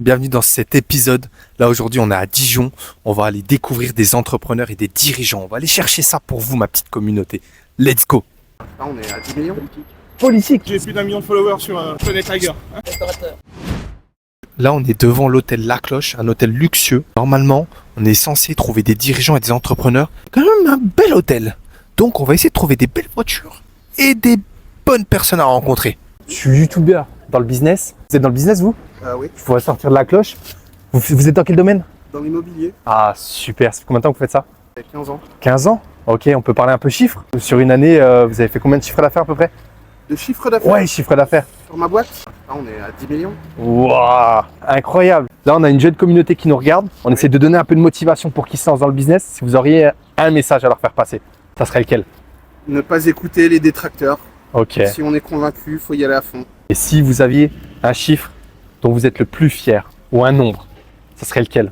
Bienvenue dans cet épisode. Là aujourd'hui on est à Dijon, on va aller découvrir des entrepreneurs et des dirigeants. On va aller chercher ça pour vous ma petite communauté. Let's go. Là, on est à 10 millions. Politique. J'ai plus d'1 million de followers sur Planet Tiger. Là on est devant l'hôtel La Cloche, un hôtel luxueux. Normalement on est censé trouver des dirigeants et des entrepreneurs. Quand même un bel hôtel. Donc on va essayer de trouver des belles voitures et des bonnes personnes à rencontrer. Je suis youtubeur dans le business. Vous êtes dans le business vous? Oui, Je pourrais sortir de La Cloche. Vous êtes dans quel domaine? dans l'immobilier, Ah super, ça fait combien de temps que vous faites ça? il y a 15 ans. 15 ans? Ok, on peut parler un peu chiffres. Sur une année, vous avez fait combien de chiffres d'affaires à peu près? De chiffre d'affaires Ouais, chiffre d'affaires. sur ma boîte, là, on est à 10 millions. Waouh, incroyable. Là, on a une jeune communauté qui nous regarde. On essaie de donner un peu de motivation pour qu'ils se lancent dans le business. Si vous auriez un message à leur faire passer, ça serait lequel? Ne pas écouter les détracteurs. Ok. Si on est convaincu, il faut y aller à fond. Et si vous aviez un chiffre dont vous êtes le plus fier ou un nombre, ça serait lequel?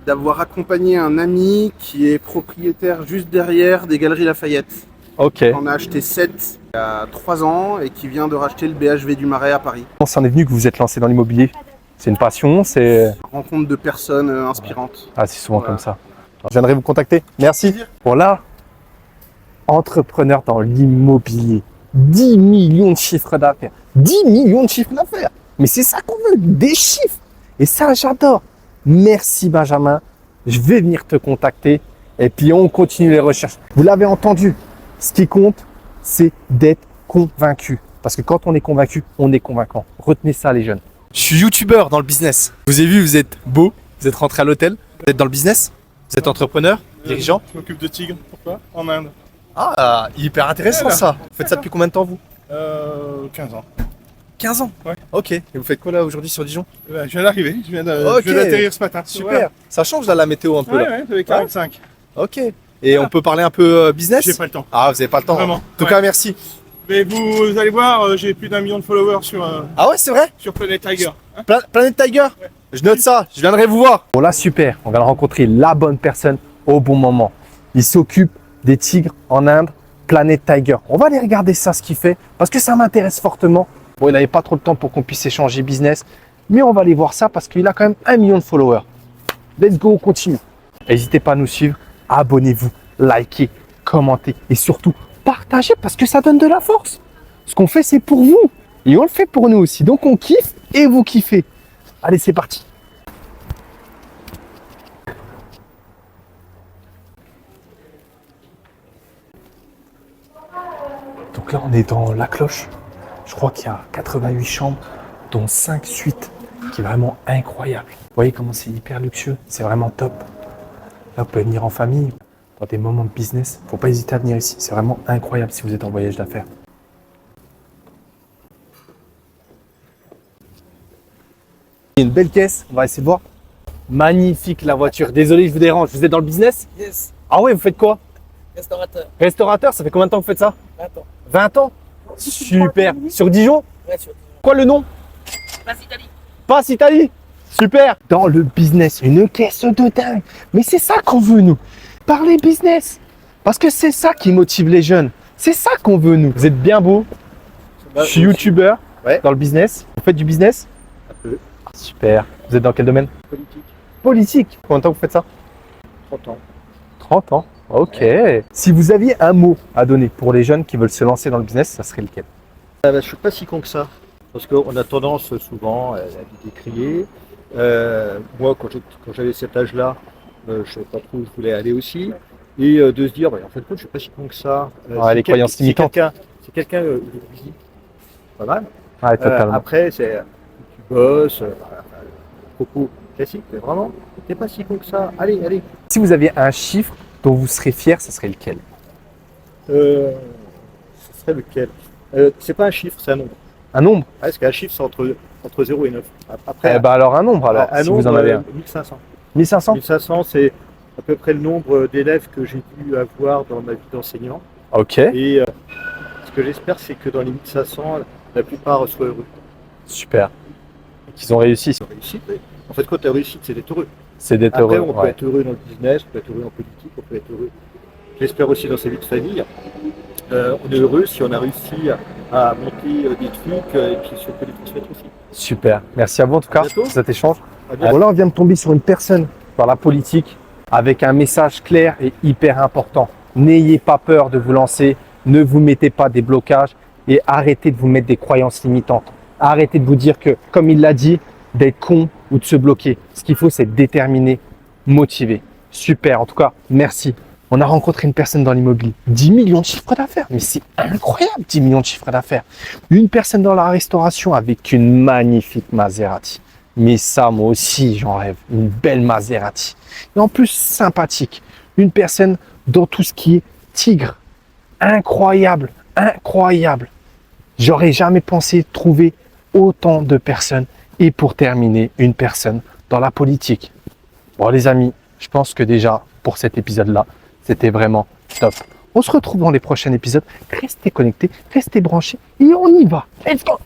D'avoir accompagné un ami qui est propriétaire juste derrière des Galeries Lafayette. Ok. On a acheté 7 il y a 3 ans et qui vient de racheter le BHV du Marais à Paris. Comment ça en est venu que vous vous êtes lancé dans l'immobilier? C'est une passion, c'est... Rencontre de personnes inspirantes. Ah, c'est souvent Voilà. comme ça. Je viendrai vous contacter. Merci. Bon là, entrepreneur dans l'immobilier. 10 millions de chiffres d'affaires. 10 millions de chiffres d'affaires. Mais c'est ça qu'on veut, des chiffres. Et ça, j'adore. Merci Benjamin. Je vais venir te contacter. Et puis on continue les recherches. Vous l'avez entendu. Ce qui compte, c'est d'être convaincu. Parce que quand on est convaincu, on est convaincant. Retenez ça les jeunes. Je suis youtubeur dans le business. Je vous ai vu, vous êtes beau. Vous êtes rentré à l'hôtel. Vous êtes dans le business. Vous êtes entrepreneur, dirigeant. Je m'occupe de tigres. Pourquoi? En Inde. Ah, hyper intéressant ça. Vous faites ça depuis combien de temps vous? 15 ans. 15 ans. Ouais. Ok. Et vous faites quoi là aujourd'hui sur Dijon? Je viens d'arriver. Je viens Ok. d'atterrir ce matin. Super. Ça change là la météo un peu Voilà. là. Ouais, j'avais 45. Ok. Et on peut parler un peu business? J'ai pas le temps. Ah, vous avez pas le temps. Vraiment. En tout Ouais. cas, merci. Mais vous allez voir, j'ai plus d'1 million de followers Ah ouais, c'est vrai? sur Planet Tiger. Hein. Planet Tiger? Je note ça, je viendrai vous voir. Bon là, super. On vient de rencontrer la bonne personne au bon moment. Il s'occupe des tigres en Inde, Planet Tiger. On va aller regarder ça, ce qu'il fait, parce que ça m'intéresse fortement. Bon, il n'avait pas trop de temps pour qu'on puisse échanger business, mais on va aller voir ça parce qu'il a quand même 1 million de followers. Let's go, on continue. N'hésitez pas à nous suivre, abonnez-vous, likez, commentez et surtout partagez parce que ça donne de la force. Ce qu'on fait, c'est pour vous et on le fait pour nous aussi. Donc on kiffe et vous kiffez. Allez, c'est parti. Donc là, on est dans La Cloche. Je crois qu'il y a 88 chambres, dont 5 suites, qui est vraiment incroyable. Vous voyez comment c'est hyper luxueux, c'est vraiment top. Là, vous pouvez venir en famille, dans des moments de business. Faut pas hésiter à venir ici, c'est vraiment incroyable si vous êtes en voyage d'affaires. Il y a une belle caisse, on va essayer de voir. Magnifique la voiture. Désolé, je vous dérange. Vous êtes dans le business? Yes, Ah ouais, vous faites quoi? restaurateur. Restaurateur, ça fait combien de temps que vous faites ça? Attends, 20 ans? Super. Sur Dijon? ouais, sur Quoi le nom? Place Italie. Passe Italie. Super. Dans le business, une caisse de dingue. Mais c'est ça qu'on veut nous. Parler business. Parce que c'est ça qui motive les jeunes. C'est ça qu'on veut nous. Vous êtes bien beau. Je suis youtubeur Ouais. dans le business. Vous faites du business? peu. Super. Vous êtes dans quel domaine? Politique, Politique. Combien de temps vous faites ça? 30 ans. 30 ans. Ok. Si vous aviez un mot à donner pour les jeunes qui veulent se lancer dans le business, ça serait lequel? Je suis pas si con que ça, parce qu'on a tendance souvent à décrier. Moi, quand j'avais cet âge-là, je savais pas trop où je voulais aller aussi, et de se dire, en fait, je suis pas si con que ça. Les croyances limitantes. C'est quelqu'un de vie, pas mal. Ouais, totalement. Après, c'est tu bosses, propos classique, mais vraiment, t'es pas si con que ça. Allez, allez. Si vous aviez un chiffre dont vous serez fier, ça serait lequel? Ce serait lequel? C'est pas un chiffre, c'est un nombre. Un nombre? Parce qu'un chiffre, c'est entre 0 et 9. Après, Eh ben alors un nombre alors, un si nombre, vous en avez un. 1500. 1500? 1500, c'est à peu près le nombre d'élèves que j'ai dû avoir dans ma vie d'enseignant. Ok, Et ce que j'espère, c'est que dans les 1500, la plupart soient heureux. super. Qu'ils ont réussi, Réussite, oui. En fait, quand tu as réussite, c'est d'être heureux. c'est d'être Après, heureux. on peut Ouais. être heureux dans le business, on peut être heureux en politique, on peut être heureux, j'espère aussi dans sa vie de famille. On est heureux si on a réussi à monter des trucs et puis si on peut les transmettre aussi. Super. Merci à vous en tout À cas bientôt. pour cet échange. À bientôt. Bon, là, on vient de tomber sur une personne dans la politique avec un message clair et hyper important. N'ayez pas peur de vous lancer, ne vous mettez pas des blocages et arrêtez de vous mettre des croyances limitantes. Arrêtez de vous dire que, comme il l'a dit, d'être con ou de se bloquer. Ce qu'il faut, c'est être déterminé, motivé. Super, en tout cas, merci. On a rencontré une personne dans l'immobilier, 10 millions de chiffres d'affaires, mais c'est incroyable, 10 millions de chiffres d'affaires. Une personne dans la restauration avec une magnifique Maserati. Mais ça, moi aussi, j'en rêve. Une belle Maserati. Et en plus, sympathique. Une personne dans tout ce qui est tigre. Incroyable, incroyable. J'aurais jamais pensé trouver autant de personnes. Et pour terminer, une personne dans la politique. Bon, les amis, je pense que déjà, pour cet épisode-là, c'était vraiment top. On se retrouve dans les prochains épisodes. Restez connectés, restez branchés et on y va. Let's go!